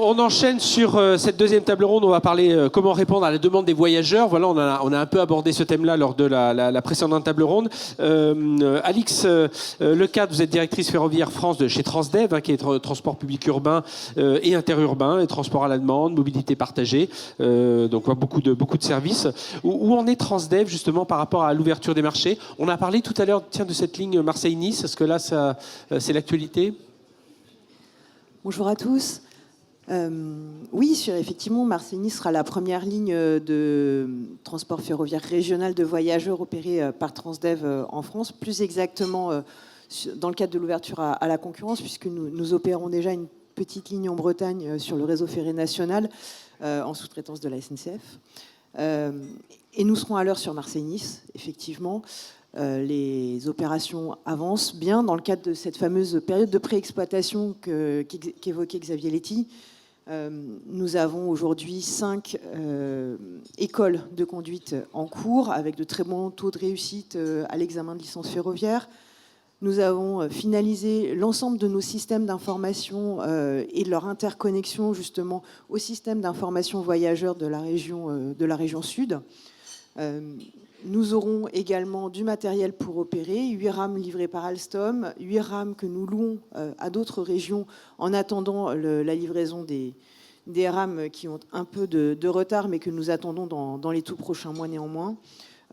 On enchaîne sur cette deuxième table ronde. On va parler comment répondre à la demande des voyageurs. Voilà, on a un peu abordé ce thème-là lors de la précédente table ronde. Alix Lecadre, vous êtes directrice ferroviaire France de chez Transdev, qui est transport public urbain et interurbain, et transport à la demande, mobilité partagée. Donc beaucoup de services. Où en est Transdev justement par rapport à l'ouverture des marchés? On a parlé tout à l'heure de cette ligne Marseille-Nice. Est-ce que là, c'est l'actualité? Bonjour à tous. Oui, effectivement, Marseille-Nice sera la première ligne de transport ferroviaire régional de voyageurs opérée par Transdev en France, plus exactement dans le cadre de l'ouverture à la concurrence, puisque nous opérons déjà une petite ligne en Bretagne sur le réseau ferré national en sous-traitance de la SNCF. Et nous serons à l'heure sur Marseille-Nice, effectivement. Les opérations avancent bien dans le cadre de cette fameuse période de préexploitation qu'évoquait Xavier Letty. Nous avons aujourd'hui 5 écoles de conduite en cours avec de très bons taux de réussite à l'examen de licence ferroviaire. Nous avons finalisé l'ensemble de nos systèmes d'information et de leur interconnexion justement au système d'information voyageurs de la région sud. Nous aurons également du matériel pour opérer, 8 rames livrées par Alstom, 8 rames que nous louons à d'autres régions en attendant la livraison des rames qui ont un peu de retard, mais que nous attendons dans les tout prochains mois néanmoins.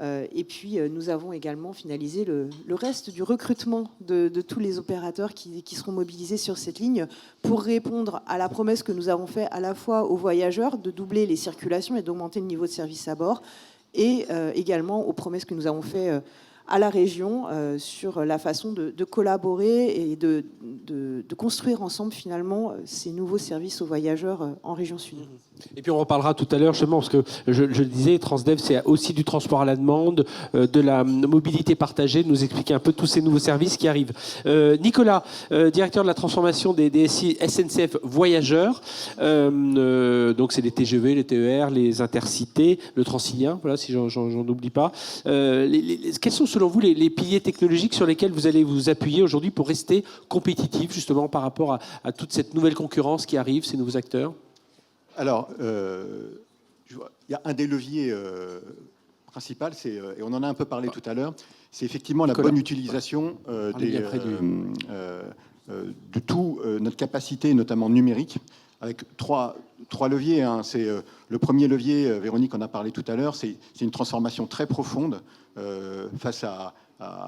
Et puis, nous avons également finalisé le reste du recrutement de tous les opérateurs qui seront mobilisés sur cette ligne pour répondre à la promesse que nous avons faite à la fois aux voyageurs de doubler les circulations et d'augmenter le niveau de service à bord, et également aux promesses que nous avons faites à la région sur la façon de collaborer et de construire ensemble finalement ces nouveaux services aux voyageurs en région sud. Et puis on reparlera tout à l'heure justement, parce que je le disais, Transdev c'est aussi du transport à la demande, de la mobilité partagée, de nous expliquer un peu tous ces nouveaux services qui arrivent. Nicolas, directeur de la transformation des DSI SNCF Voyageurs, donc c'est les TGV, les TER, les intercités, le Transilien, voilà, si j'en oublie pas. Quels sont selon vous les piliers technologiques sur lesquels vous allez vous appuyer aujourd'hui pour rester compétitif justement par rapport à toute cette nouvelle concurrence qui arrive, ces nouveaux acteurs? Alors, il y a un des leviers principaux, et on en a un peu parlé tout à l'heure, c'est effectivement la bonne utilisation de tout notre capacité, notamment numérique, avec trois leviers. Hein. C'est le premier levier, Véronique en a parlé tout à l'heure, c'est une transformation très profonde face à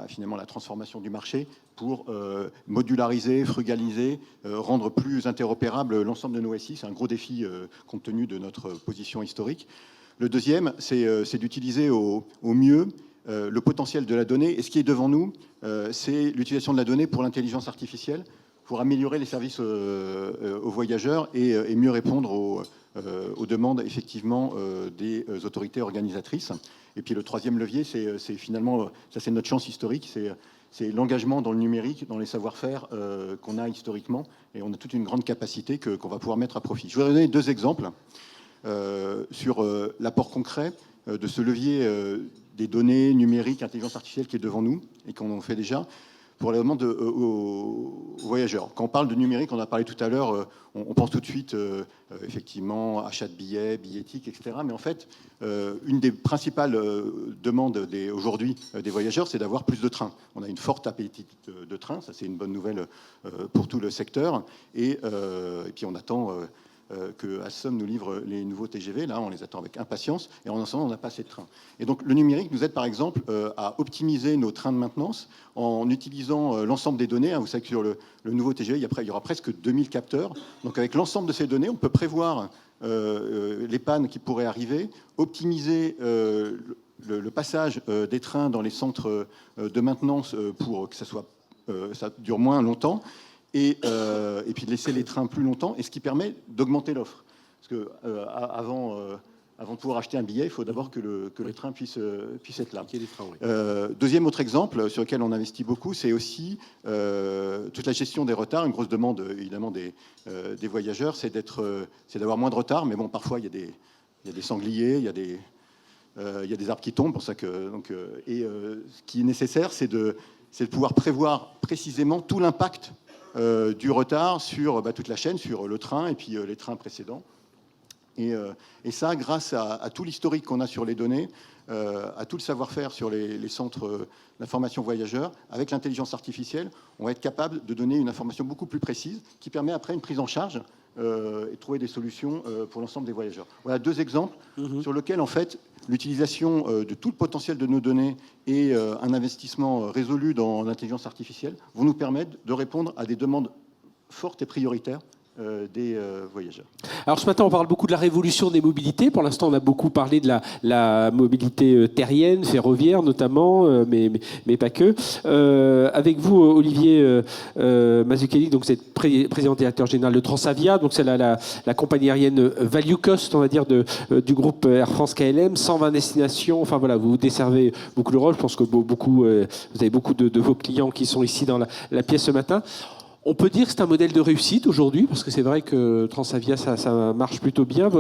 finalement la transformation du marché pour modulariser, frugaliser, rendre plus interopérable l'ensemble de nos SI. C'est un gros défi compte tenu de notre position historique. Le deuxième, c'est d'utiliser au mieux le potentiel de la donnée. Et ce qui est devant nous, c'est l'utilisation de la donnée pour l'intelligence artificielle, pour améliorer les services aux voyageurs et mieux répondre aux demandes effectivement des autorités organisatrices. Et puis le troisième levier, c'est finalement, ça c'est notre chance historique, c'est l'engagement dans le numérique, dans les savoir-faire qu'on a historiquement, et on a toute une grande capacité qu'on va pouvoir mettre à profit. Je voudrais donner 2 exemples sur l'apport concret de ce levier des données numériques, intelligence artificielle qui est devant nous, et qu'on fait déjà, pour la demande aux voyageurs. Quand on parle de numérique, on a parlé tout à l'heure, on pense tout de suite effectivement achat de billets, billettique, etc. Mais en fait, une des principales demandes aujourd'hui des voyageurs, c'est d'avoir plus de trains. On a une forte appétit de trains, ça c'est une bonne nouvelle pour tout le secteur. Et puis on attend que Alstom nous livre les nouveaux TGV. Là, on les attend avec impatience. Et en ce moment, on n'a pas assez de trains. Et donc, le numérique nous aide, par exemple, à optimiser nos trains de maintenance en utilisant l'ensemble des données. Vous savez que sur le nouveau TGV, il y aura presque 2000 capteurs. Donc, avec l'ensemble de ces données, on peut prévoir les pannes qui pourraient arriver, optimiser le passage des trains dans les centres de maintenance pour que ça dure moins longtemps. Et puis de laisser les trains plus longtemps, et ce qui permet d'augmenter l'offre. Parce que avant de pouvoir acheter un billet, il faut d'abord que le train puisse être là. Deuxième autre exemple sur lequel on investit beaucoup, c'est aussi toute la gestion des retards. Une grosse demande évidemment des voyageurs, c'est d'avoir moins de retard. Mais bon, parfois il y a des sangliers, il y a des arbres qui tombent. Pour ça que ce qui est nécessaire, c'est de pouvoir prévoir précisément tout l'impact du retard sur toute la chaîne, sur le train et puis les trains précédents. Et ça, grâce à tout l'historique qu'on a sur les données, à tout le savoir-faire sur les centres d'information voyageurs, avec l'intelligence artificielle, on va être capable de donner une information beaucoup plus précise qui permet après une prise en charge et trouver des solutions pour l'ensemble des voyageurs. Voilà 2 exemples sur lesquels, en fait, l'utilisation de tout le potentiel de nos données et un investissement résolu dans l'intelligence artificielle vont nous permettre de répondre à des demandes fortes et prioritaires des voyageurs. Alors ce matin, on parle beaucoup de la révolution des mobilités. Pour l'instant, on a beaucoup parlé de la mobilité terrienne, ferroviaire notamment, mais pas que. Avec vous, Olivier Mazzucchelli, donc vous êtes président directeur général de Transavia, donc c'est la compagnie aérienne value cost, on va dire, du groupe Air France KLM, 120 destinations. Enfin voilà, vous desservez beaucoup le rôle. Je pense que vous avez beaucoup de vos clients qui sont ici dans la pièce ce matin. On peut dire que c'est un modèle de réussite aujourd'hui, parce que c'est vrai que Transavia, ça marche plutôt bien.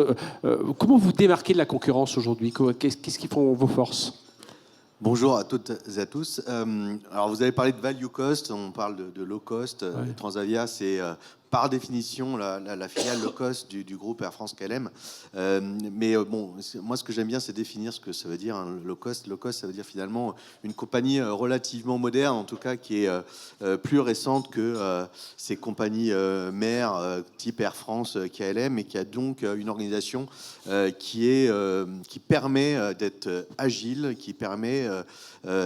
Comment vous démarquez de la concurrence aujourd'hui ? Qu'est-ce qui font vos forces ? Bonjour à toutes et à tous. Alors vous avez parlé de value cost, on parle de low cost. Ouais. Transavia, c'est par définition la filiale low cost du groupe Air France KLM. Mais bon, moi ce que j'aime bien, c'est définir ce que ça veut dire low cost. Low cost, ça veut dire finalement une compagnie relativement moderne, en tout cas qui est plus récente que ces compagnies mères type Air France KLM, et qui a donc une organisation qui permet d'être agile, qui permet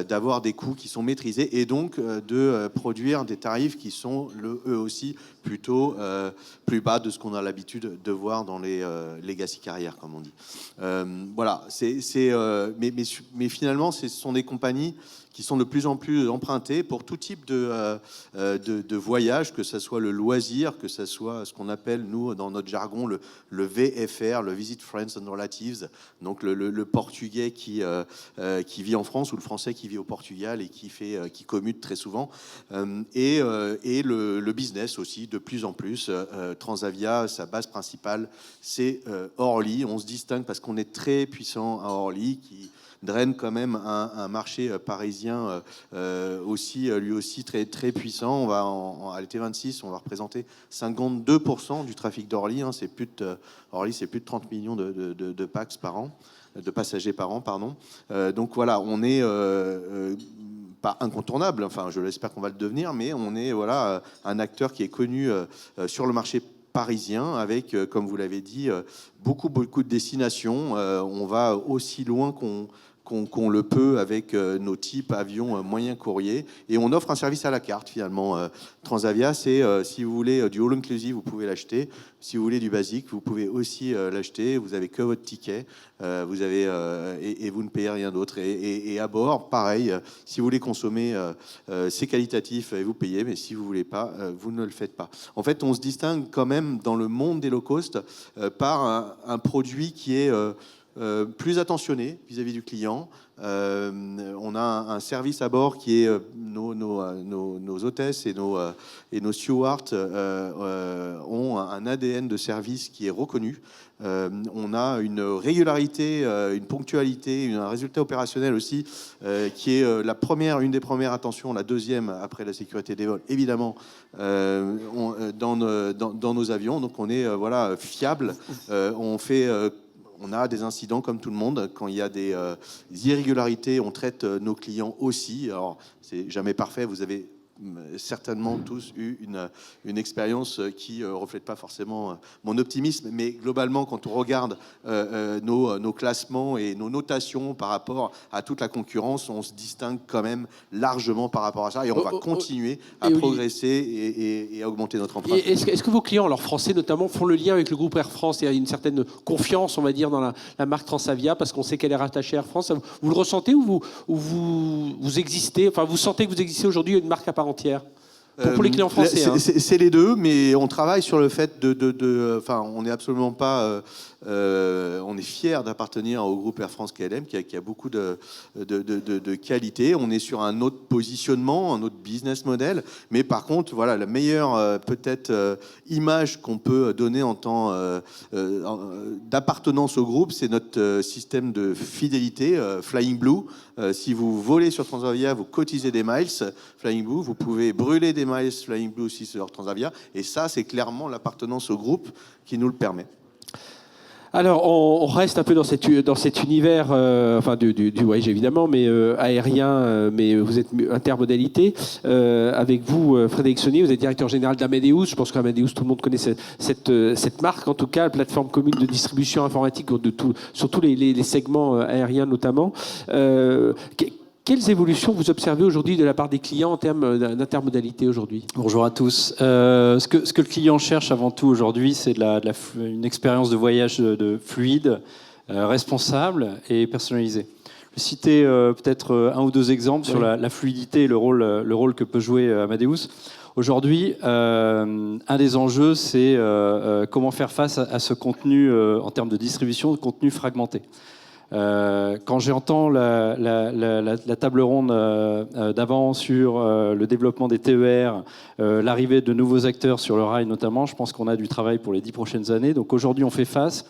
d'avoir des coûts qui sont maîtrisés et donc de produire des tarifs qui sont eux aussi plutôt plus bas de ce qu'on a l'habitude de voir dans les legacy carrières, comme on dit. Voilà, mais finalement, ce sont des compagnies qui sont de plus en plus empruntées pour tout type de voyage, que ce soit le loisir, que ce soit ce qu'on appelle, nous, dans notre jargon, le VFR, le Visit Friends and Relatives, donc le Portugais qui vit en France ou le Français qui vit au Portugal et qui commute très souvent, et le business aussi, de plus en plus. Transavia, sa base principale, c'est Orly. On se distingue parce qu'on est très puissant à Orly, qui draine quand même un marché parisien lui aussi très, très puissant. On va à l'été26, on va représenter 52% du trafic d'Orly. Hein. Orly, c'est plus de 30 millions de pax par an, de passagers par an, pardon. Donc voilà, on est pas incontournable. Enfin, je l'espère qu'on va le devenir, mais on est un acteur qui est connu sur le marché parisien, avec, comme vous l'avez dit, beaucoup de destinations. On va aussi loin qu'on le peut avec nos types avions moyens courriers, et on offre un service à la carte finalement. Transavia, c'est si vous voulez du all inclusive, vous pouvez l'acheter. Si vous voulez du basique, vous pouvez aussi l'acheter. Vous avez que votre ticket, et vous ne payez rien d'autre. Et à bord, pareil, si vous voulez consommer, c'est qualitatif et vous payez, mais si vous voulez pas, vous ne le faites pas. En fait, on se distingue quand même dans le monde des low cost par un produit qui est plus attentionné vis-à-vis du client. On a un service à bord qui est nos hôtesses et nos stewards ont un ADN de service qui est reconnu. On a une régularité, une ponctualité, un résultat opérationnel aussi qui est une des premières attentions, la deuxième après la sécurité des vols, évidemment, dans nos avions. Donc on est fiable. On a des incidents comme tout le monde. Quand il y a des irrégularités, on traite nos clients aussi. Alors, c'est jamais parfait. Vous avez certainement tous eu une expérience qui reflète pas forcément mon optimisme, mais globalement, quand on regarde nos classements et nos notations par rapport à toute la concurrence, on se distingue quand même largement par rapport à ça, et on va continuer à progresser et à augmenter notre empreinte. Est-ce que vos clients, alors français notamment, font le lien avec le groupe Air France? Il y a une certaine confiance, on va dire, dans la marque Transavia, parce qu'on sait qu'elle est rattachée à Air France. Vous le ressentez, ou vous existez, enfin vous sentez que vous existez aujourd'hui une marque à part entière pour les clients français? C'est les deux, mais on travaille sur le fait on n'est absolument pas... on est fiers d'appartenir au groupe Air France KLM qui a beaucoup de qualité. On est sur un autre positionnement, un autre business model, mais par contre, la meilleure image qu'on peut donner en tant d'appartenance au groupe, c'est notre système de fidélité, Flying Blue. Si vous volez sur Transavia, vous cotisez des miles Flying Blue, vous pouvez brûler l'Emirates Flying Blue aussi sur Transavia. Et ça, c'est clairement l'appartenance au groupe qui nous le permet. Alors, on reste un peu dans cet univers, enfin du voyage évidemment, mais aérien, mais vous êtes intermodalité. Avec vous, Frédéric Saunier, vous êtes directeur général d'Amadeus. Je pense qu'Amadeus, tout le monde connaît cette marque, en tout cas, plateforme commune de distribution informatique sur tous les segments aériens notamment. Quelles évolutions vous observez aujourd'hui de la part des clients en termes d'intermodalité aujourd'hui ? Bonjour à tous. Ce que le client cherche avant tout aujourd'hui, c'est une expérience de voyage fluide, responsable et personnalisée. Je vais citer peut-être un ou deux exemples sur la fluidité et le rôle que peut jouer Amadeus. Aujourd'hui, un des enjeux, c'est comment faire face à ce contenu en termes de distribution, de contenu fragmenté. Quand j'entends la table ronde d'avant sur le développement des TER, l'arrivée de nouveaux acteurs sur le rail notamment, je pense qu'on a du travail pour les 10 prochaines années. Donc aujourd'hui, on fait face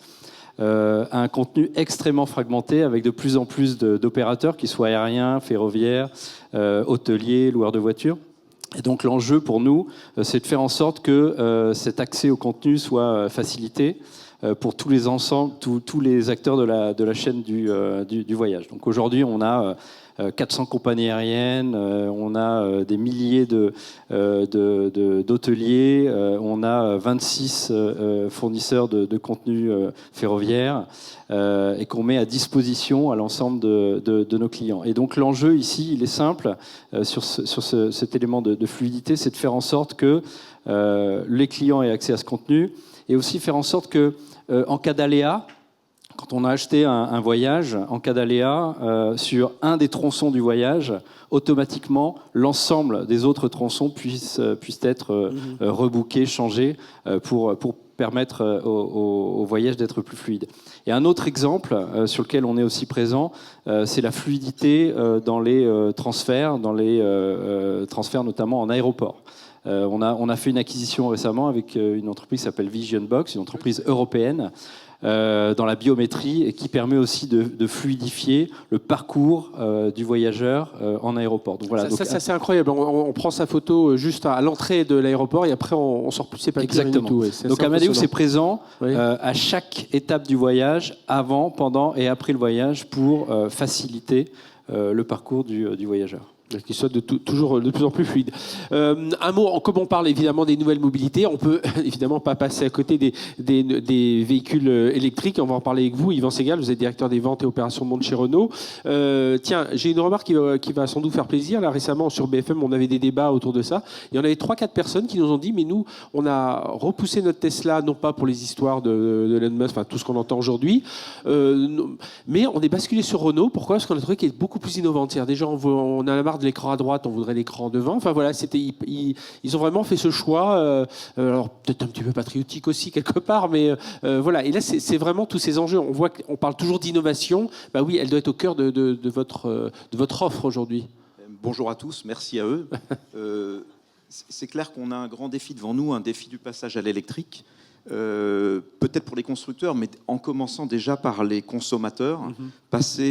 à un contenu extrêmement fragmenté avec de plus en plus d'opérateurs, qu'ils soient aériens, ferroviaires, hôteliers, loueurs de voitures. Et donc l'enjeu pour nous, c'est de faire en sorte que cet accès au contenu soit facilité pour tous les ensembles, tous les acteurs de la chaîne du voyage. Donc aujourd'hui, on a 400 compagnies aériennes, on a des milliers d'hôteliers, on a 26 fournisseurs de contenu ferroviaire et qu'on met à disposition à l'ensemble de nos clients. Et donc l'enjeu ici, il est simple sur cet élément de fluidité, c'est de faire en sorte que les clients aient accès à ce contenu et aussi faire en sorte que en cas d'aléa, quand on a acheté un voyage, en cas d'aléa, sur un des tronçons du voyage, automatiquement, l'ensemble des autres tronçons puissent être rebookés, changés, pour permettre au voyage d'être plus fluide. Et un autre exemple sur lequel on est aussi présent, c'est la fluidité dans les transferts notamment en aéroport. On a fait une acquisition récemment avec une entreprise qui s'appelle Vision Box, une entreprise européenne dans la biométrie et qui permet aussi de fluidifier le parcours du voyageur en aéroport. Donc voilà. Ça c'est incroyable. On prend sa photo juste à l'entrée de l'aéroport et après on sort plus ses papiers. Exactement. Du tout. Donc Amadeus est présent à chaque étape du voyage, avant, pendant et après le voyage pour faciliter le parcours du voyageur. Qui soit toujours de plus en plus fluide. Un mot, comme on parle évidemment des nouvelles mobilités, on peut évidemment pas passer à côté des véhicules électriques. On va en parler avec vous, Yvan Segal, vous êtes directeur des ventes et opérations de monde chez Renault. Tiens, j'ai une remarque qui va sans doute faire plaisir. Là récemment sur BFM, on avait des débats autour de ça. Il y en avait 3-4 personnes qui nous ont dit, mais nous, on a repoussé notre Tesla, non pas pour les histoires de Elon Musk, enfin tout ce qu'on entend aujourd'hui, mais on est basculé sur Renault. Pourquoi ? Parce qu'on a trouvé qu'il est beaucoup plus innovant. Déjà, on a la marque de l'écran à droite, on voudrait l'écran devant. Enfin voilà, ils ont vraiment fait ce choix, alors peut-être un petit peu patriotique aussi quelque part, mais voilà. Et là, c'est vraiment tous ces enjeux. On voit qu'on parle toujours d'innovation. Bah oui, elle doit être au cœur de votre offre aujourd'hui. Bonjour à tous, merci à eux. C'est clair qu'on a un grand défi devant nous, un défi du passage à l'électrique. Peut-être pour les constructeurs, mais en commençant déjà par les consommateurs.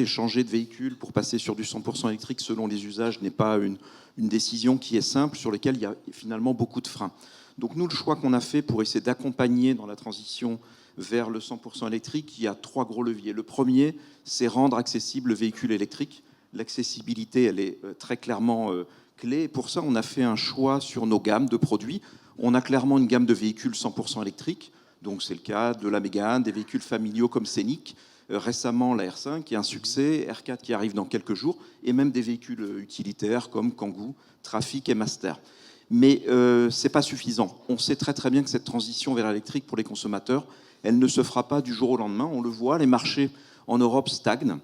Changer de véhicule pour passer sur du 100% électrique selon les usages n'est pas une décision qui est simple, sur laquelle il y a finalement beaucoup de freins. Donc nous, le choix qu'on a fait pour essayer d'accompagner dans la transition vers le 100% électrique, il y a 3 gros leviers. Le premier, c'est rendre accessible le véhicule électrique. L'accessibilité, elle est très clairement clé. Et pour ça, on a fait un choix sur nos gammes de produits. On a clairement une gamme de véhicules 100% électriques, donc c'est le cas de la Mégane, des véhicules familiaux comme Scénic, récemment la R5 qui est un succès, R4 qui arrive dans quelques jours, et même des véhicules utilitaires comme Kangoo, Trafic et Master. Mais ce n'est pas suffisant. On sait très très bien que cette transition vers l'électrique pour les consommateurs, elle ne se fera pas du jour au lendemain. On le voit, les marchés en Europe stagnent.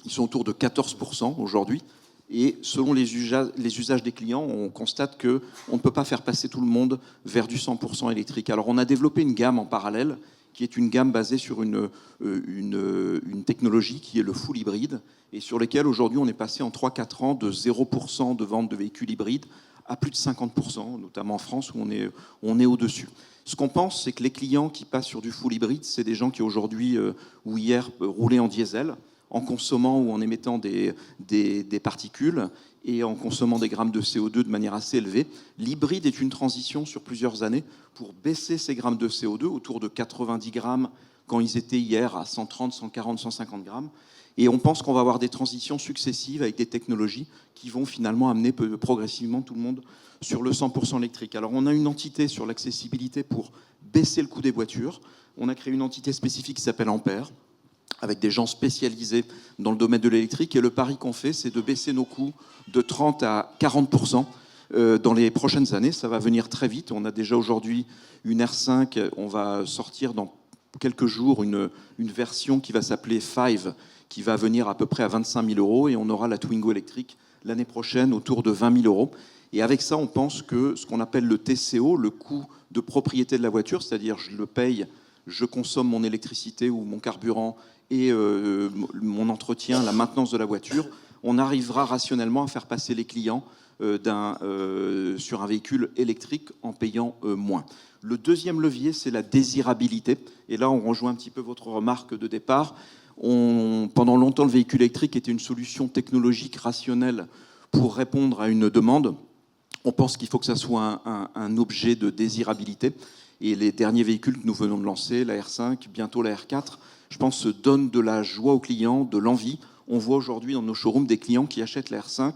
Ils sont autour de 14% aujourd'hui. Et selon les usages des clients, on constate qu'on ne peut pas faire passer tout le monde vers du 100% électrique. Alors on a développé une gamme en parallèle, qui est une gamme basée sur une technologie qui est le full hybride, et sur lesquelles aujourd'hui on est passé en 3-4 ans de 0% de vente de véhicules hybrides à plus de 50%, notamment en France où on est au-dessus. Ce qu'on pense, c'est que les clients qui passent sur du full hybride, c'est des gens qui aujourd'hui ou hier roulaient en diesel. en consommant ou en émettant des particules et en consommant des grammes de CO2 de manière assez élevée. L'hybride est une transition sur plusieurs années pour baisser ces grammes de CO2 autour de 90 grammes quand ils étaient hier à 130, 140, 150 grammes. Et on pense qu'on va avoir des transitions successives avec des technologies qui vont finalement amener progressivement tout le monde sur le 100% électrique. Alors on a une entité sur l'accessibilité pour baisser le coût des voitures. On a créé une entité spécifique qui s'appelle Ampère, avec des gens spécialisés dans le domaine de l'électrique. Et le pari qu'on fait, c'est de baisser nos coûts de 30 à 40% dans les prochaines années. Ça va venir très vite. On a déjà aujourd'hui une R5. On va sortir dans quelques jours une version qui va s'appeler 5, qui va venir à peu près à 25 000 euros. Et on aura la Twingo électrique l'année prochaine autour de 20 000 euros. Et avec ça, on pense que ce qu'on appelle le TCO, le coût de propriété de la voiture, c'est-à-dire je le paye, je consomme mon électricité ou mon carburant et mon entretien, la maintenance de la voiture, on arrivera rationnellement à faire passer les clients sur un véhicule électrique en payant moins. Le deuxième levier, c'est la désirabilité. Et là, on rejoint un petit peu votre remarque de départ. Pendant longtemps, le véhicule électrique était une solution technologique rationnelle pour répondre à une demande. On pense qu'il faut que ça soit un objet de désirabilité. Et les derniers véhicules que nous venons de lancer, la R5, bientôt la R4, je pense, se donnent de la joie aux clients, de l'envie. On voit aujourd'hui dans nos showrooms des clients qui achètent la R5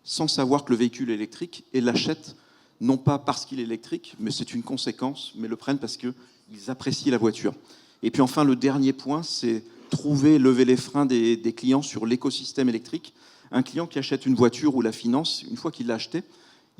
sans savoir que le véhicule est électrique et l'achètent non pas parce qu'il est électrique, mais c'est une conséquence, mais le prennent parce qu'ils apprécient la voiture. Et puis enfin, le dernier point, c'est lever les freins des clients sur l'écosystème électrique. Un client qui achète une voiture ou la finance, une fois qu'il l'a achetée,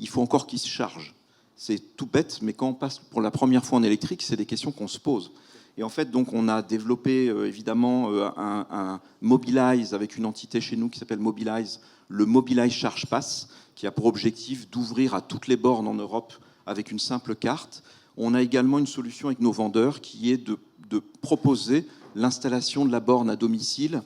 il faut encore qu'il se charge. C'est tout bête, mais quand on passe pour la première fois en électrique, c'est des questions qu'on se pose. Et en fait, donc, on a développé évidemment un Mobilize avec une entité chez nous qui s'appelle Mobilize, le Mobilize Charge Pass, qui a pour objectif d'ouvrir à toutes les bornes en Europe avec une simple carte. On a également une solution avec nos vendeurs qui est de proposer l'installation de la borne à domicile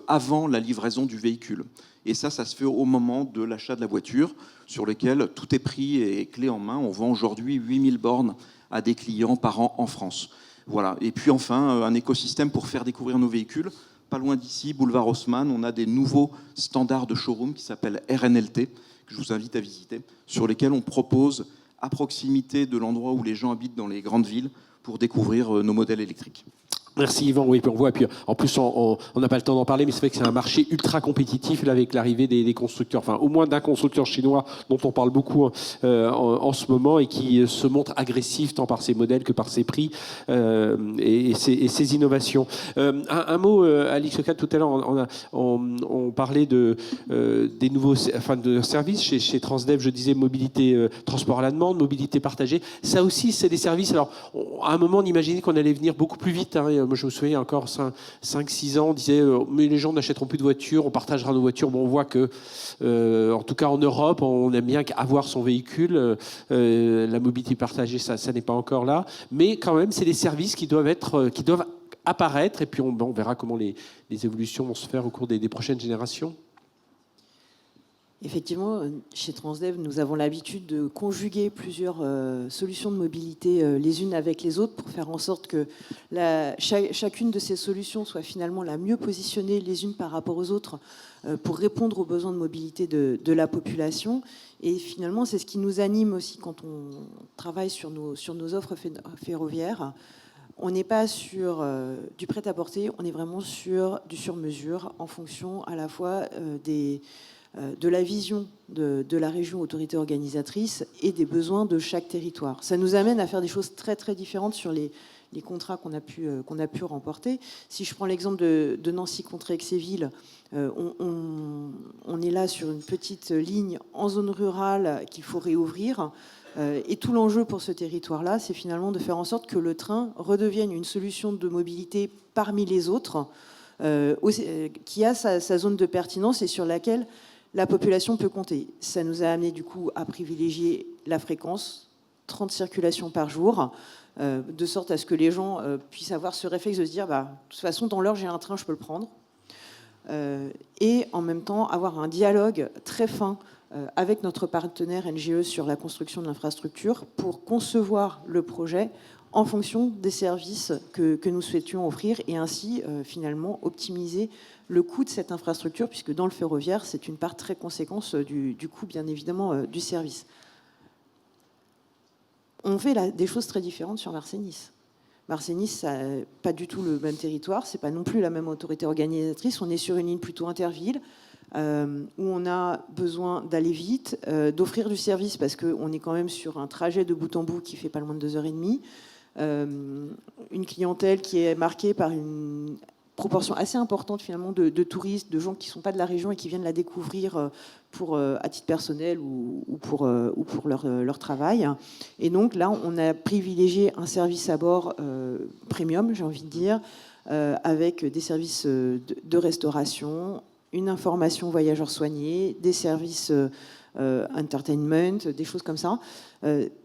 avant la livraison du véhicule. Et ça se fait au moment de l'achat de la voiture, sur lequel tout est pris et clé en main. On vend aujourd'hui 8000 bornes à des clients par an en France. Voilà. Et puis enfin, un écosystème pour faire découvrir nos véhicules. Pas loin d'ici, boulevard Haussmann, on a des nouveaux standards de showroom qui s'appellent RNLT, que je vous invite à visiter, sur lesquels on propose à proximité de l'endroit où les gens habitent dans les grandes villes pour découvrir nos modèles électriques. Merci Yvan, oui, puis on voit, puis en plus on n'a pas le temps d'en parler, mais c'est vrai que c'est un marché ultra compétitif là, avec l'arrivée des constructeurs, enfin au moins d'un constructeur chinois dont on parle beaucoup en ce moment et qui se montre agressif tant par ses modèles que par ses prix et ses innovations. Un mot, Alix Lecade, tout à l'heure on parlait des nouveaux de services chez Transdev, je disais mobilité, transport à la demande, mobilité partagée, ça aussi c'est des services, alors à un moment on imaginait qu'on allait venir beaucoup plus vite, hein. Moi, je me souviens, encore 5-6 ans, on disait mais les gens n'achèteront plus de voitures, on partagera nos voitures. Bon, on voit que, en tout cas en Europe, on aime bien avoir son véhicule. La mobilité partagée, ça n'est pas encore là. Mais quand même, c'est des services qui doivent apparaître. Et puis, on verra comment les évolutions vont se faire au cours des prochaines générations. Effectivement, chez Transdev, nous avons l'habitude de conjuguer plusieurs solutions de mobilité les unes avec les autres pour faire en sorte que chacune de ces solutions soit finalement la mieux positionnée les unes par rapport aux autres pour répondre aux besoins de mobilité de la population. Et finalement, c'est ce qui nous anime aussi quand on travaille sur nos offres ferroviaires. On n'est pas sur du prêt-à-porter, on est vraiment sur du sur-mesure en fonction à la fois de la vision de la région autorité organisatrice et des besoins de chaque territoire. Ça nous amène à faire des choses très très différentes sur les contrats qu'on a pu remporter. Si je prends l'exemple de Nancy-Contrexéville, on est là sur une petite ligne en zone rurale qu'il faut réouvrir. Et tout l'enjeu pour ce territoire-là, c'est finalement de faire en sorte que le train redevienne une solution de mobilité parmi les autres, qui a sa zone de pertinence et sur laquelle la population peut compter. Ça nous a amené du coup à privilégier la fréquence, 30 circulations par jour, de sorte à ce que les gens puissent avoir ce réflexe de se dire de toute façon, dans l'heure, j'ai un train, je peux le prendre. Et en même temps, avoir un dialogue très fin avec notre partenaire NGE sur la construction de l'infrastructure pour concevoir le projet en fonction des services que nous souhaitions offrir et ainsi finalement optimiser le coût de cette infrastructure, puisque dans le ferroviaire, c'est une part très conséquente du coût, bien évidemment, du service. On fait des choses très différentes sur Marseille-Nice. Marseille-Nice, ça n'a pas du tout le même territoire, c'est pas non plus la même autorité organisatrice. On est sur une ligne plutôt interville, où on a besoin d'aller vite, d'offrir du service, parce qu'on est quand même sur un trajet de bout en bout qui fait pas loin de 2h30. Une clientèle qui est marquée par une proportion assez importante finalement de touristes, de gens qui ne sont pas de la région et qui viennent la découvrir à titre personnel ou pour leur travail. Et donc là, on a privilégié un service à bord premium, j'ai envie de dire, avec des services de restauration, une information voyageurs soignés, des services entertainment, des choses comme ça,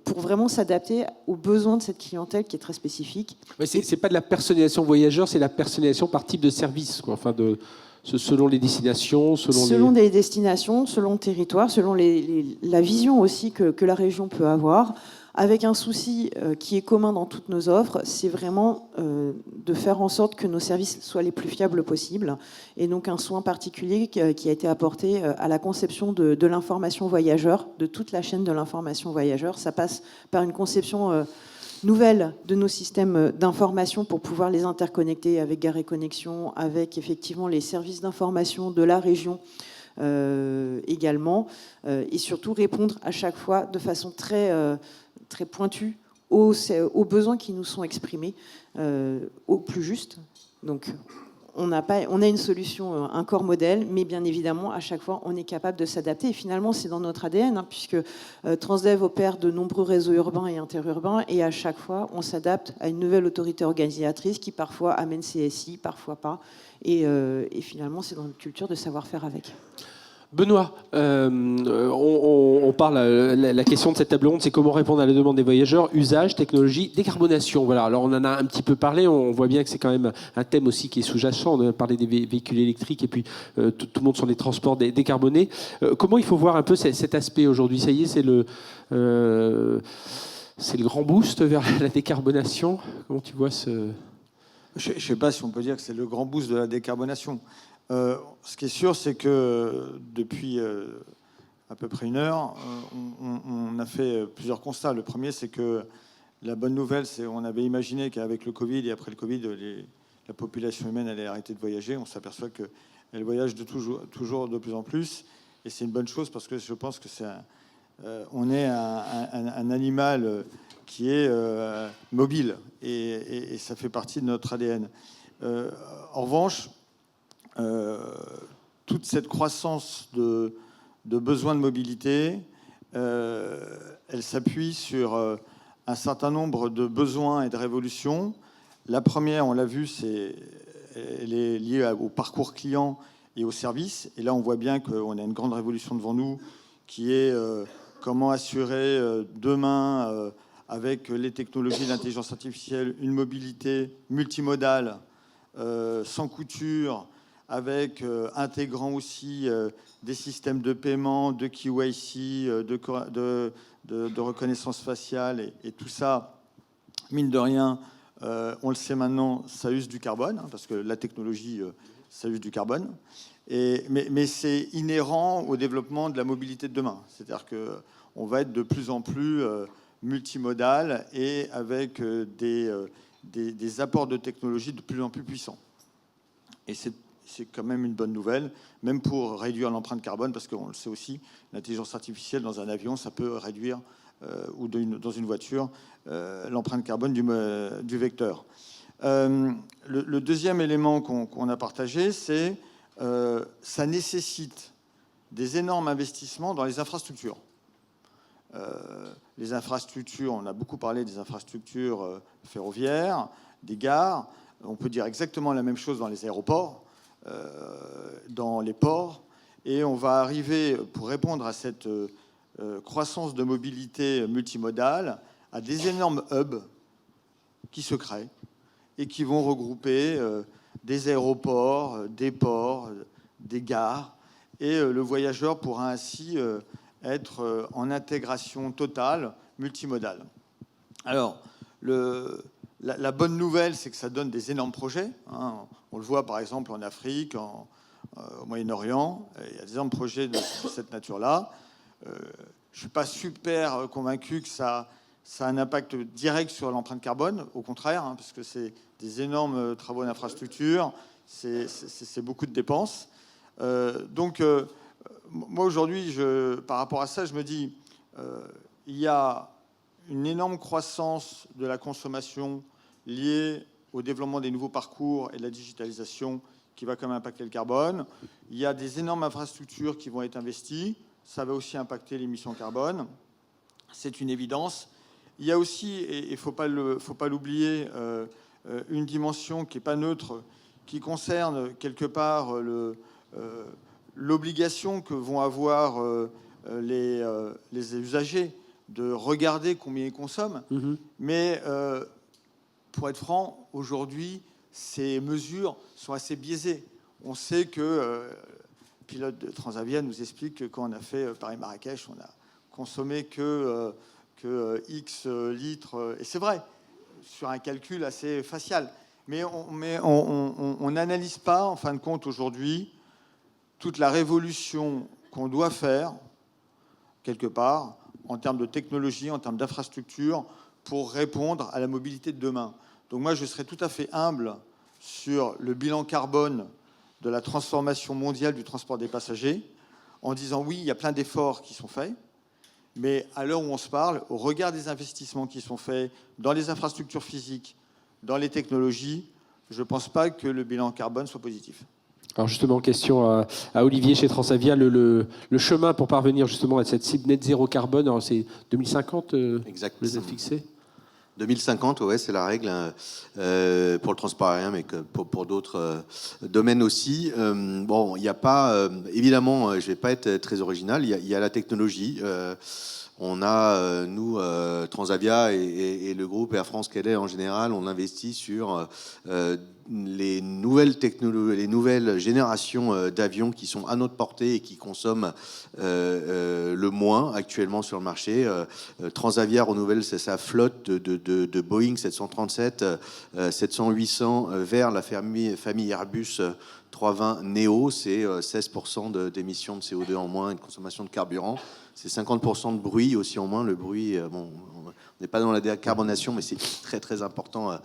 pour vraiment s'adapter aux besoins de cette clientèle qui est très spécifique. Ouais, c'est pas de la personnalisation voyageur, c'est la personnalisation par type de service, quoi. Enfin, selon les destinations, selon des destinations, selon le territoire, selon la vision aussi que la région peut avoir, avec un souci qui est commun dans toutes nos offres, c'est vraiment de faire en sorte que nos services soient les plus fiables possibles. Et donc un soin particulier qui a été apporté à la conception de l'information voyageur, de toute la chaîne de l'information voyageur. Ça passe par une conception nouvelle de nos systèmes d'information pour pouvoir les interconnecter avec Gare et Connexion, avec effectivement les services d'information de la région également, et surtout répondre à chaque fois de façon très pointue aux besoins qui nous sont exprimés au plus juste. Donc on a une solution, un corps modèle, mais bien évidemment, à chaque fois, on est capable de s'adapter. Et finalement, c'est dans notre ADN, puisque Transdev opère de nombreux réseaux urbains et interurbains, et à chaque fois, on s'adapte à une nouvelle autorité organisatrice qui parfois amène CSI, parfois pas. Et finalement, c'est dans notre culture de savoir faire avec. Benoît, on parle, la question de cette table ronde, c'est comment répondre à la demande des voyageurs, usage, technologie, décarbonation. Voilà, alors on en a un petit peu parlé, on voit bien que c'est quand même un thème aussi qui est sous-jacent. On a parlé des véhicules électriques et puis tout le monde sur les transports décarbonés. Comment il faut voir un peu cet aspect aujourd'hui? Ça y est, c'est le grand boost vers la décarbonation. Comment tu vois ce... Je ne sais pas si on peut dire que c'est le grand boost de la décarbonation. Ce qui est sûr, c'est que depuis à peu près une heure, on a fait plusieurs constats. Le premier, c'est que la bonne nouvelle, c'est qu'on avait imaginé qu'avec le Covid et après le Covid, la population humaine allait arrêter de voyager. On s'aperçoit qu'elle voyage toujours de plus en plus. Et c'est une bonne chose parce que je pense que on est un animal qui est mobile et ça fait partie de notre ADN. En revanche, toute cette croissance de besoins de mobilité, elle s'appuie sur un certain nombre de besoins et de révolutions. La première, on l'a vu, elle est liée au parcours client et au service. Et là, on voit bien qu'on a une grande révolution devant nous, qui est comment assurer demain, avec les technologies de l'intelligence artificielle, une mobilité multimodale, sans couture, avec intégrant aussi des systèmes de paiement, de KYC, de reconnaissance faciale, et tout ça, mine de rien, on le sait maintenant, ça use du carbone, parce que la technologie, ça use du carbone. Mais c'est inhérent au développement de la mobilité de demain. C'est-à-dire qu'on va être de plus en plus multimodal et avec des apports de technologie de plus en plus puissants. Et c'est quand même une bonne nouvelle, même pour réduire l'empreinte carbone, parce qu'on le sait aussi, l'intelligence artificielle dans un avion, ça peut réduire, ou dans une voiture, l'empreinte carbone du vecteur. Le deuxième élément qu'on a partagé, c'est ça nécessite des énormes investissements dans les infrastructures. Les infrastructures, on a beaucoup parlé des infrastructures ferroviaires, des gares. On peut dire exactement la même chose dans les aéroports, dans les ports. Et on va arriver, pour répondre à cette croissance de mobilité multimodale, à des énormes hubs qui se créent et qui vont regrouper des aéroports, des ports, des gares. Et le voyageur pourra ainsi être en intégration totale, multimodale. Alors, La bonne nouvelle, c'est que ça donne des énormes projets. Hein. On le voit par exemple en Afrique, au Moyen-Orient. Il y a des énormes projets de cette nature-là. Je ne suis pas super convaincu que ça a un impact direct sur l'empreinte carbone. Au contraire, hein, parce que c'est des énormes travaux d'infrastructure, c'est beaucoup de dépenses. Moi aujourd'hui, par rapport à ça, je me dis, il y a une énorme croissance de la consommation liée au développement des nouveaux parcours et de la digitalisation qui va quand même impacter le carbone. Il y a des énormes infrastructures qui vont être investies. Ça va aussi impacter l'émission carbone. C'est une évidence. Il y a aussi, et il ne faut pas l'oublier, une dimension qui n'est pas neutre, qui concerne quelque part l'obligation que vont avoir les usagers de regarder combien ils consomment. Mmh. Mais pour être franc, aujourd'hui, ces mesures sont assez biaisées. On sait que le pilote de Transavia nous explique que quand on a fait Paris-Marrakech, on a consommé que X litres. Et c'est vrai, sur un calcul assez facial. Mais on n'analyse pas, en fin de compte, aujourd'hui, toute la révolution qu'on doit faire, quelque part, en termes de technologie, en termes d'infrastructure, pour répondre à la mobilité de demain. Donc moi, je serais tout à fait humble sur le bilan carbone de la transformation mondiale du transport des passagers, en disant oui, il y a plein d'efforts qui sont faits, mais à l'heure où on se parle, au regard des investissements qui sont faits dans les infrastructures physiques, dans les technologies, je ne pense pas que le bilan carbone soit positif. Alors justement, question à Olivier chez Transavia, le chemin pour parvenir justement à cette cible net zéro carbone, alors c'est 2050 exactement. Vous les avez fixés 2050, ouais, c'est la règle pour le transport aérien, mais pour d'autres domaines aussi. Bon, il n'y a pas, évidemment, je ne vais pas être très original, il y a la technologie. On a, nous, Transavia et le groupe Air France-KLM en général, on investit sur les nouvelles technologies, les nouvelles générations d'avions qui sont à notre portée et qui consomment le moins actuellement sur le marché. Transavia renouvelle sa flotte de Boeing 737, 700-800 vers la famille Airbus 320 Neo. C'est 16% d'émissions de CO2 en moins et de consommation de carburant. C'est 50% de bruit aussi en moins. Le bruit, bon, on n'est pas dans la décarbonation, mais c'est très très important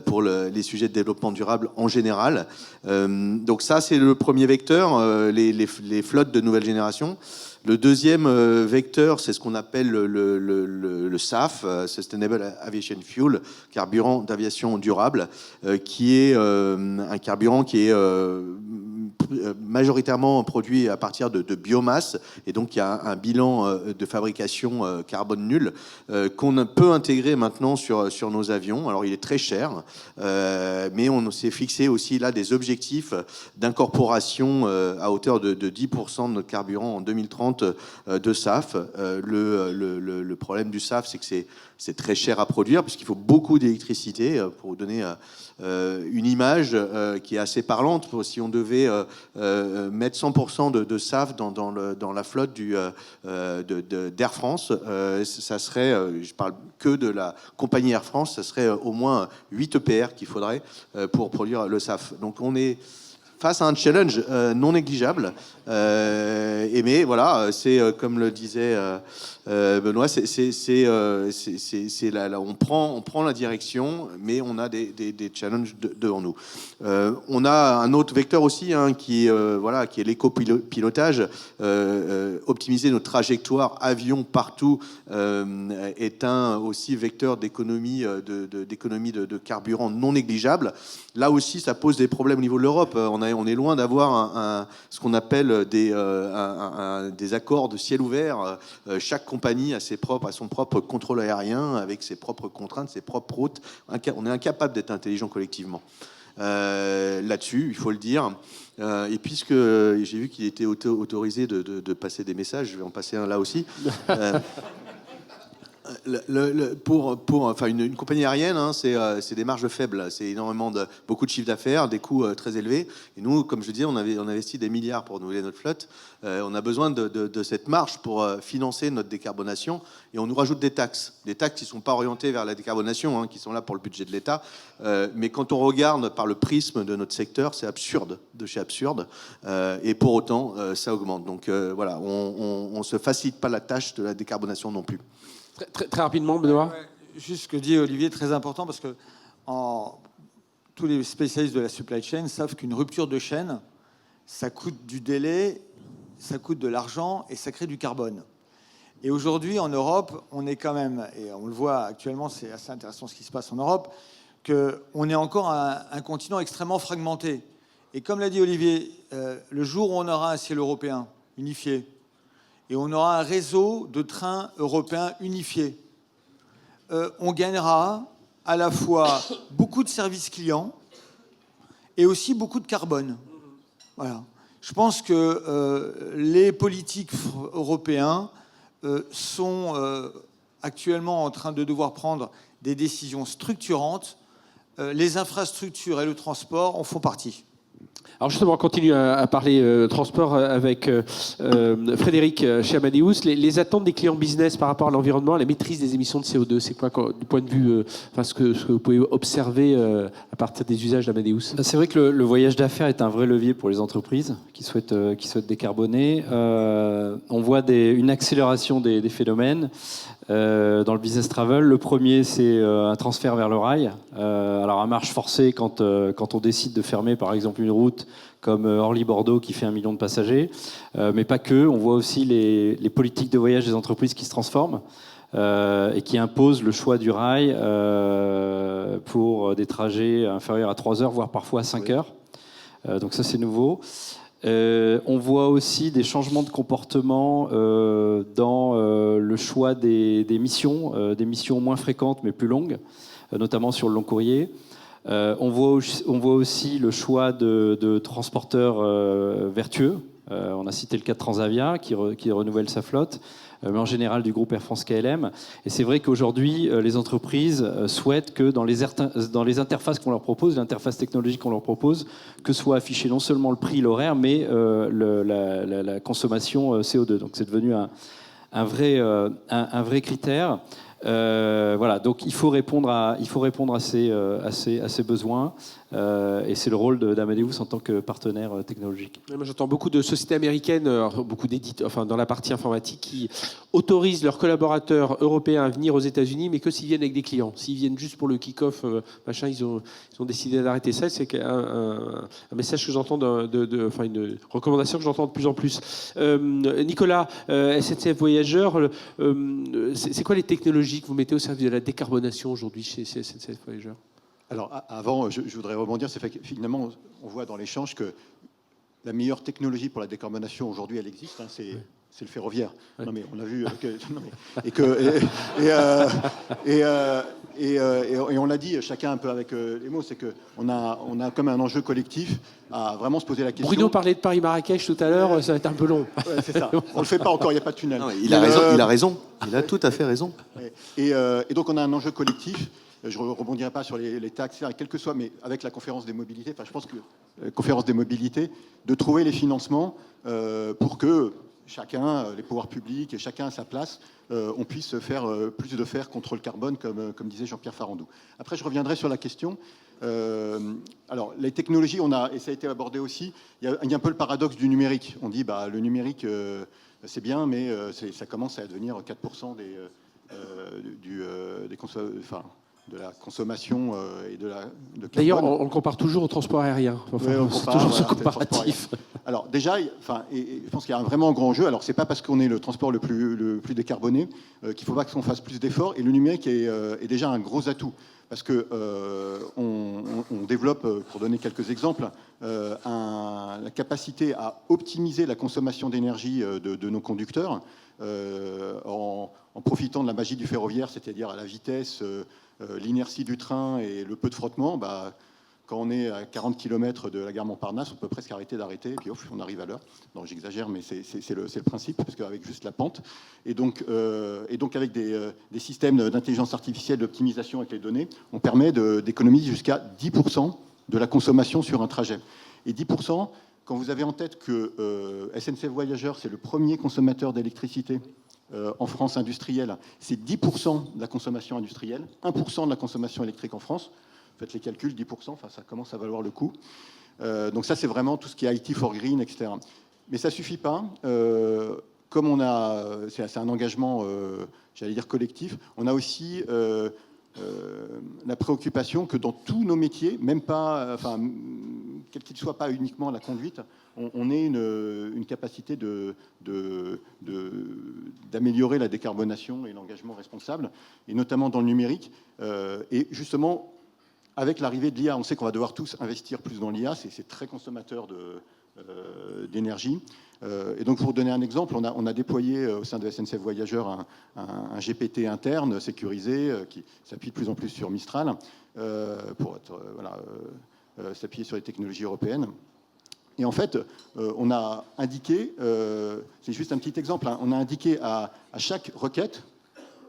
pour les sujets de développement durable en général. Donc ça, c'est le premier vecteur, les flottes de nouvelle génération. Le deuxième vecteur, c'est ce qu'on appelle le SAF, Sustainable Aviation Fuel, carburant d'aviation durable, qui est un carburant qui est majoritairement produit à partir de biomasse, et donc il y a un bilan de fabrication carbone nul qu'on peut intégrer maintenant sur nos avions. Alors il est très cher, mais on s'est fixé aussi là des objectifs d'incorporation à hauteur de 10% de notre carburant en 2030 de SAF. Le problème du SAF, c'est que c'est très cher à produire puisqu'il faut beaucoup d'électricité. Pour vous donner une image qui est assez parlante, si on devait mettre 100% de SAF dans la flotte d'Air France, ça serait, je parle que de la compagnie Air France, ça serait au moins 8 EPR qu'il faudrait pour produire le SAF. Donc on est face à un challenge non négligeable. Mais voilà, c'est comme le disait Benoît, on prend la direction, mais on a des challenges devant nous. On a un autre vecteur aussi, qui est l'éco-pilotage. Optimiser notre trajectoire avion partout est un aussi vecteur d'économie de carburant non négligeable. Là aussi, ça pose des problèmes au niveau de l'Europe. On est loin d'avoir ce qu'on appelle des accords de ciel ouvert. Chaque compagnie a son propre contrôle aérien avec ses propres contraintes, ses propres routes. On est incapable d'être intelligent collectivement. Là-dessus, il faut le dire. Et puisque j'ai vu qu'il était autorisé de passer des messages, je vais en passer un là aussi. Enfin, une compagnie aérienne, hein, c'est des marges faibles, c'est énormément beaucoup de chiffre d'affaires, des coûts très élevés. Et nous, comme je disais, on investit des milliards pour renouveler notre flotte. On a besoin de cette marge pour financer notre décarbonation. Et on nous rajoute des taxes qui ne sont pas orientées vers la décarbonation, hein, qui sont là pour le budget de l'État. Mais quand on regarde par le prisme de notre secteur, c'est absurde, de chez absurde. Et pour autant, ça augmente. Donc voilà, on ne se facilite pas la tâche de la décarbonation non plus. Très rapidement, Benoît. Juste ce que dit Olivier, très important, parce que tous les spécialistes de la supply chain savent qu'une rupture de chaîne, ça coûte du délai, ça coûte de l'argent et ça crée du carbone. Et aujourd'hui, en Europe, on est quand même, et on le voit actuellement, c'est assez intéressant ce qui se passe en Europe, qu'on est encore un continent extrêmement fragmenté. Et comme l'a dit Olivier, le jour où on aura un ciel européen unifié, et on aura un réseau de trains européens unifiés, on gagnera à la fois beaucoup de services clients et aussi beaucoup de carbone. Voilà. Je pense que les politiques européens sont actuellement en train de devoir prendre des décisions structurantes. Les infrastructures et le transport en font partie. Alors justement, on continue à parler transport avec Frédéric chez Amadeus. Les attentes des clients business par rapport à l'environnement, à la maîtrise des émissions de CO2, c'est quoi du point de vue, ce que vous pouvez observer à partir des usages d'Amadeus? C'est vrai que le voyage d'affaires est un vrai levier pour les entreprises qui souhaitent décarboner. On voit une accélération des phénomènes. Dans le business travel, le premier, c'est un transfert vers le rail. Alors à marche forcée, quand on décide de fermer par exemple une route comme Orly-Bordeaux qui fait 1 million de passagers, mais pas que. On voit aussi les politiques de voyage des entreprises qui se transforment et qui imposent le choix du rail pour des trajets inférieurs à 3 heures, voire parfois à 5 heures. Donc ça, c'est nouveau. On voit aussi des changements de comportement dans le choix des missions moins fréquentes mais plus longues, notamment sur le long courrier. On voit aussi le choix de transporteurs vertueux. On a cité le cas de Transavia qui renouvelle sa flotte, mais en général du groupe Air France KLM. Et c'est vrai qu'aujourd'hui, les entreprises souhaitent que dans les interfaces qu'on leur propose, l'interface technologique qu'on leur propose, que soit affiché non seulement le prix, l'horaire, mais la consommation CO2. Donc c'est devenu un vrai critère. Voilà, donc il faut répondre à ces besoins et c'est le rôle d'Amadeus en tant que partenaire technologique. Moi, j'entends beaucoup de sociétés américaines, beaucoup d'éditeurs, dans la partie informatique, qui autorisent leurs collaborateurs européens à venir aux États-Unis, mais que s'ils viennent avec des clients. S'ils viennent juste pour le kick-off, ils ont décidé d'arrêter ça. C'est un message que j'entends, une recommandation que j'entends de plus en plus. Nicolas, SNCF Voyageurs, c'est quoi les technologies que vous mettez au service de la décarbonation aujourd'hui chez SNCF Voyageurs? Alors, avant, je voudrais rebondir. C'est fait que finalement, on voit dans l'échange que la meilleure technologie pour la décarbonation aujourd'hui, elle existe. Hein, c'est le ferroviaire. Ouais. Non, mais on a vu et on l'a dit, chacun un peu avec les mots, c'est que on a comme un enjeu collectif à vraiment se poser la question. Bruno parlait de Paris-Marrakech tout à l'heure, ça va être un peu long. Ouais, c'est ça. On le fait pas encore, il n'y a pas de tunnel. Non, il a raison. Il a tout à fait raison. Et donc on a un enjeu collectif. Je ne rebondirai pas sur les taxes, quel que soit, mais avec la conférence des mobilités, je pense que la conférence des mobilités, de trouver les financements pour que chacun, les pouvoirs publics et chacun à sa place, on puisse faire plus de faire contre le carbone, comme disait Jean-Pierre Farandou. Après, je reviendrai sur la question. Alors, les technologies, et ça a été abordé aussi, il y a un peu le paradoxe du numérique. On dit, le numérique, c'est bien, mais ça commence à devenir 4% de la consommation et de carbone. D'ailleurs, on le compare toujours au transport aérien. C'est toujours ce comparatif. Alors déjà, je pense qu'il y a un vraiment grand enjeu. Alors c'est pas parce qu'on est le transport le plus décarboné qu'il ne faut pas qu'on fasse plus d'efforts. Et le numérique est déjà un gros atout. Parce que on développe, pour donner quelques exemples, la capacité à optimiser la consommation d'énergie de nos conducteurs en profitant de la magie du ferroviaire, c'est-à-dire à la vitesse, l'inertie du train et le peu de frottement. quand on est à 40 km de la gare Montparnasse, on peut presque arrêter d'arrêter, et puis ouf, on arrive à l'heure. Non, j'exagère, mais c'est le principe, parce qu'avec juste la pente. Et donc avec des systèmes d'intelligence artificielle, d'optimisation avec les données, on permet d'économiser jusqu'à 10% de la consommation sur un trajet. Et 10%, quand vous avez en tête que SNCF Voyageurs, c'est le premier consommateur d'électricité en France industrielle, c'est 10% de la consommation industrielle, 1% de la consommation électrique en France. Faites les calculs, 10%, enfin, ça commence à valoir le coup. Donc ça, c'est vraiment tout ce qui est IT for Green, etc. Mais ça ne suffit pas. Comme c'est un engagement, j'allais dire collectif, on a aussi la préoccupation que dans tous nos métiers, même pas, enfin, quel qu'il ne soit pas uniquement la conduite, on ait une capacité d'améliorer la décarbonation et l'engagement responsable, et notamment dans le numérique. Et justement, avec l'arrivée de l'IA, on sait qu'on va devoir tous investir plus dans l'IA, c'est très consommateur d'énergie. Et donc, pour vous donner un exemple, on a déployé au sein de SNCF Voyageurs un GPT interne sécurisé qui s'appuie de plus en plus sur Mistral pour s'appuyer sur les technologies européennes. Et en fait, on a indiqué, c'est juste un petit exemple, hein, on a indiqué à chaque requête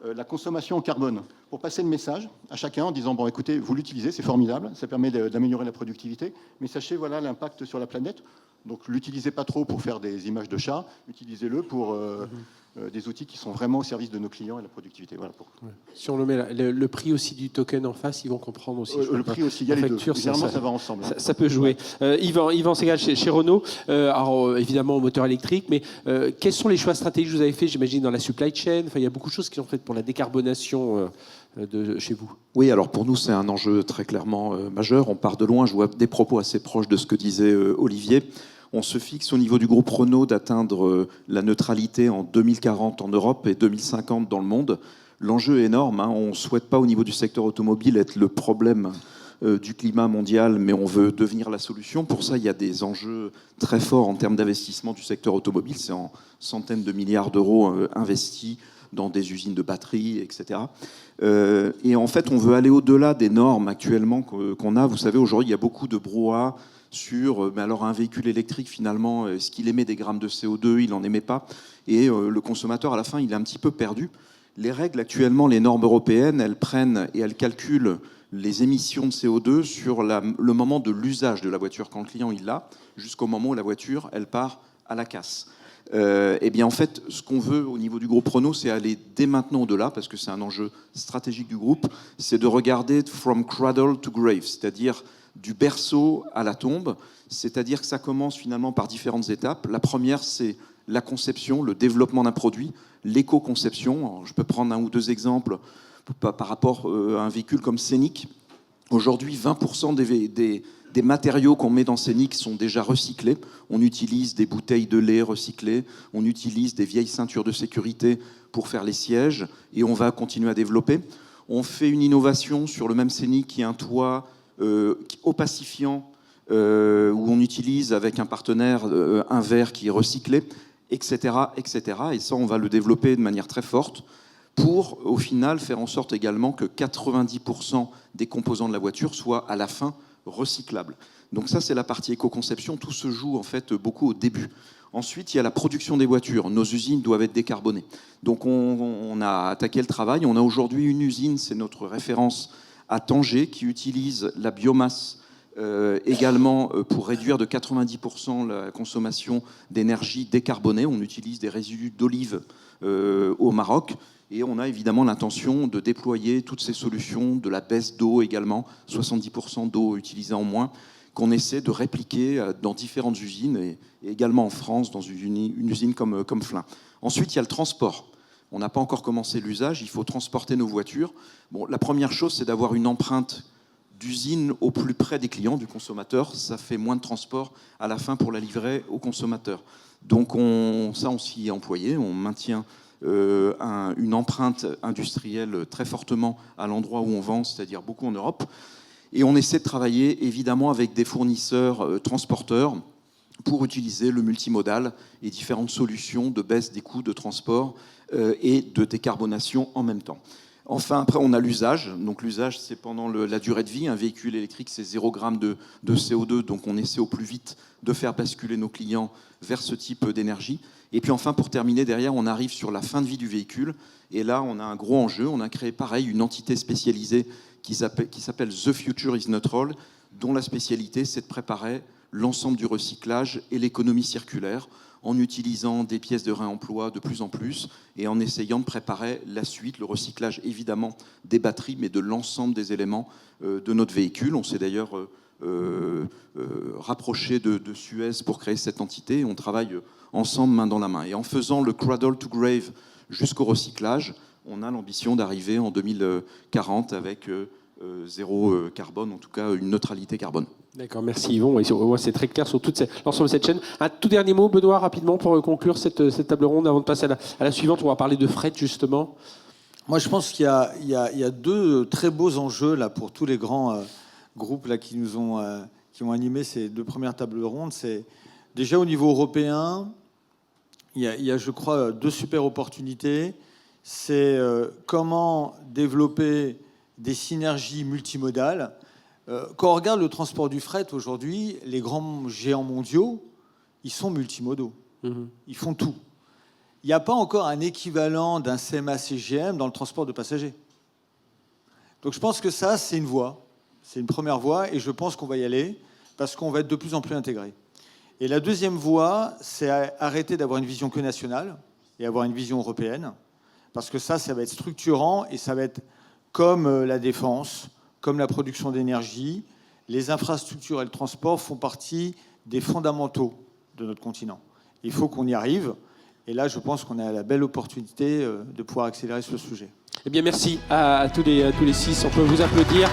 la consommation en carbone pour passer le message à chacun en disant, bon, écoutez, vous l'utilisez, c'est formidable, ça permet d'améliorer la productivité, mais sachez, voilà l'impact sur la planète. Donc, l'utilisez pas trop pour faire des images de chats, utilisez-le pour des outils qui sont vraiment au service de nos clients et la productivité. Voilà. Si on le met le prix aussi du token en face, ils vont comprendre aussi. Le prix aussi, il y a les deux. Généralement, ça va ensemble. Ça peut jouer. Yvan Segal, chez Renault, alors évidemment au moteur électrique, mais quels sont les choix stratégiques que vous avez faits, j'imagine, dans la supply chain? Enfin, il y a beaucoup de choses qui sont faites pour la décarbonation chez vous. Oui, alors pour nous, c'est un enjeu très clairement majeur. On part de loin. Je vois des propos assez proches de ce que disait Olivier. On se fixe au niveau du groupe Renault d'atteindre la neutralité en 2040 en Europe et 2050 dans le monde. L'enjeu est énorme. Hein. On ne souhaite pas au niveau du secteur automobile être le problème du climat mondial, mais on veut devenir la solution. Pour ça, il y a des enjeux très forts en termes d'investissement du secteur automobile. C'est en centaines de milliards d'euros investis dans des usines de batteries, etc. Et en fait, on veut aller au-delà des normes actuellement qu'on a. Vous savez, aujourd'hui, il y a beaucoup de brouhaha sur, mais alors un véhicule électrique, finalement, est-ce qu'il émet des grammes de CO2? Il n'en émet pas. Et le consommateur, à la fin, il est un petit peu perdu. Les règles, actuellement, les normes européennes, elles prennent et elles calculent les émissions de CO2 sur le moment de l'usage de la voiture, quand le client il l'a, jusqu'au moment où la voiture, elle part à la casse. Eh bien, en fait, ce qu'on veut au niveau du groupe Renault, c'est aller dès maintenant au-delà, parce que c'est un enjeu stratégique du groupe, c'est de regarder from cradle to grave, c'est-à-dire du berceau à la tombe, c'est-à-dire que ça commence finalement par différentes étapes. La première, c'est la conception, le développement d'un produit, l'éco-conception. Je peux prendre un ou deux exemples par rapport à un véhicule comme Scénic. Aujourd'hui, 20% des matériaux qu'on met dans Scénic sont déjà recyclés. On utilise des bouteilles de lait recyclées, on utilise des vieilles ceintures de sécurité pour faire les sièges, et on va continuer à développer. On fait une innovation sur le même Scénic qui est un toit opacifiant, où on utilise avec un partenaire un verre qui est recyclé, etc., etc. Et ça, on va le développer de manière très forte pour, au final, faire en sorte également que 90% des composants de la voiture soient à la fin recyclables. Donc ça, c'est la partie éco-conception. Tout se joue en fait beaucoup au début. Ensuite, il y a la production des voitures. Nos usines doivent être décarbonées. Donc on a attaqué le travail. On a aujourd'hui une usine, c'est notre référence à Tanger, qui utilise la biomasse également pour réduire de 90% la consommation d'énergie décarbonée. On utilise des résidus d'olive au Maroc. Et on a évidemment l'intention de déployer toutes ces solutions, de la baisse d'eau également, 70% d'eau utilisée en moins, qu'on essaie de répliquer dans différentes usines et également en France, dans une usine comme Flins. Ensuite, il y a le transport. On n'a pas encore commencé l'usage, il faut transporter nos voitures. Bon, la première chose, c'est d'avoir une empreinte d'usine au plus près des clients, du consommateur. Ça fait moins de transport à la fin pour la livrer au consommateur. Donc on s'y est employé, on maintient une empreinte industrielle très fortement à l'endroit où on vend, c'est-à-dire beaucoup en Europe. Et on essaie de travailler évidemment avec des fournisseurs transporteurs pour utiliser le multimodal et différentes solutions de baisse des coûts de transport et de décarbonation en même temps. Enfin, après, on a l'usage. Donc l'usage, c'est pendant la durée de vie. Un véhicule électrique, c'est 0 g de CO2. Donc on essaie au plus vite de faire basculer nos clients vers ce type d'énergie. Et puis enfin, pour terminer, derrière, on arrive sur la fin de vie du véhicule. Et là, on a un gros enjeu. On a créé, pareil, une entité spécialisée qui s'appelle The Future is Neutral, dont la spécialité, c'est de préparer l'ensemble du recyclage et l'économie circulaire en utilisant des pièces de réemploi de plus en plus et en essayant de préparer la suite, le recyclage évidemment des batteries, mais de l'ensemble des éléments de notre véhicule. On s'est d'ailleurs rapproché de Suez pour créer cette entité. On travaille ensemble, main dans la main. Et en faisant le cradle to grave jusqu'au recyclage, on a l'ambition d'arriver en 2040 avec zéro carbone, en tout cas une neutralité carbone. D'accord, merci Yvon. C'est très clair sur l'ensemble de cette chaîne. Un tout dernier mot, Benoît, rapidement, pour conclure cette table ronde, avant de passer à la suivante. On va parler de fret, justement. Moi, je pense qu'il y a deux très beaux enjeux là, pour tous les grands groupes là, qui ont animé ces deux premières tables rondes. C'est déjà au niveau européen, il y a, je crois, deux super opportunités. C'est comment développer des synergies multimodales. Quand on regarde le transport du fret aujourd'hui, les grands géants mondiaux, ils sont multimodaux. Ils font tout. Il n'y a pas encore un équivalent d'un CMA-CGM dans le transport de passagers. Donc je pense que ça, c'est une voie. C'est une première voie et je pense qu'on va y aller parce qu'on va être de plus en plus intégré. Et la deuxième voie, c'est arrêter d'avoir une vision que nationale et avoir une vision européenne. Parce que ça va être structurant et ça va être comme la défense, comme la production d'énergie. Les infrastructures et le transport font partie des fondamentaux de notre continent. Il faut qu'on y arrive. Et là, je pense qu'on a la belle opportunité de pouvoir accélérer ce sujet. Eh bien, merci à tous les 6. On peut vous applaudir.